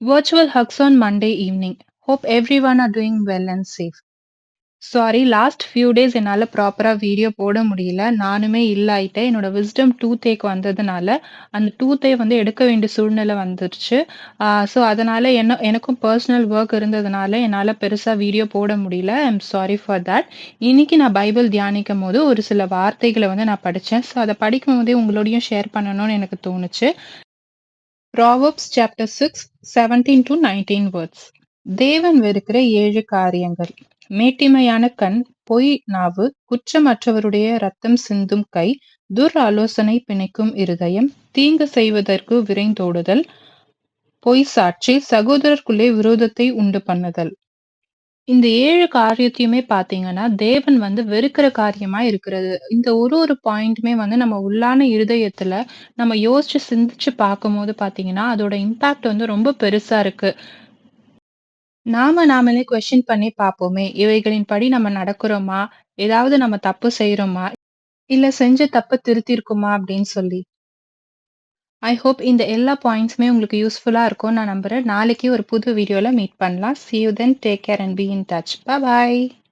Virtual hugs on Monday evening. Hope everyone are doing well and safe. Sorry last few days என்னால ப்ராப்பரா video போட முடியல. நானுமே இல்ல ஆயிட்டேன். என்னோட விஸ்டம் டூத் வந்ததுனால, அந்த டூத் எடுக்க வேண்டிய சூழ்நிலை வந்துருச்சு. ஸோ அதனால எனக்கும் பெர்சனல் வொர்க் இருந்ததுனால, என்னால பெருசா வீடியோ போட முடியல. ஐ அம் சாரி ஃபார் தட். இன்னைக்கு நான் பைபிள் தியானிக்கும்போது ஒரு சில வார்த்தைகள நான் படிச்சேன். ஸோ அத படிக்கும்போதே உங்களோடையும் ஷேர் பண்ணணும்னு எனக்கு தோணுச்சு. Proverbs chapter 6, 17-19 words. தேவன் வெறுக்கிற 7 காரியங்கள். மேட்டிமையான கண், பொய் நாவு, குற்றமற்றவருடைய இரத்தம் சிந்தும் கை, துர்ஆலோசனை பிணைக்கும் இருதயம், தீங்கு செய்வதற்கு விரைந்தோடுதல், பொய் சாட்சி, சகோதரருக்குள்ளே விரோதத்தை உண்டு பண்ணுதல். இந்த 7 காரியத்தையுமே பார்த்தீங்கன்னா, தேவன் வெறுக்கிற காரியமா இருக்கிறது. இந்த ஒரு பாயிண்ட்டுமே நம்ம உள்ளான இருதயத்துல நம்ம யோசிச்சு சிந்திச்சு பார்க்கும்போது பார்த்தீங்கன்னா, அதோட இம்பாக்ட் ரொம்ப பெருசா இருக்கு. நாமளே கொஸ்டின் பண்ணி பார்ப்போமே! இவைகளின்படி நம்ம நடக்கிறோமா? ஏதாவது நம்ம தப்பு செய்றோமா? இல்ல செஞ்ச தப்ப திருத்தியிருக்கோமா? அப்படின்னு சொல்லி. ஐ ஹோப் இந்த எல்லா பாயிண்ட்ஸுமே உங்களுக்கு யூஸ்ஃபுல்லா இருக்கும்னு நான் நம்புறேன். நாளைக்கு ஒரு புது வீடியோல மீட் பண்ணலாம். See you then. Take care and be in touch. Bye bye.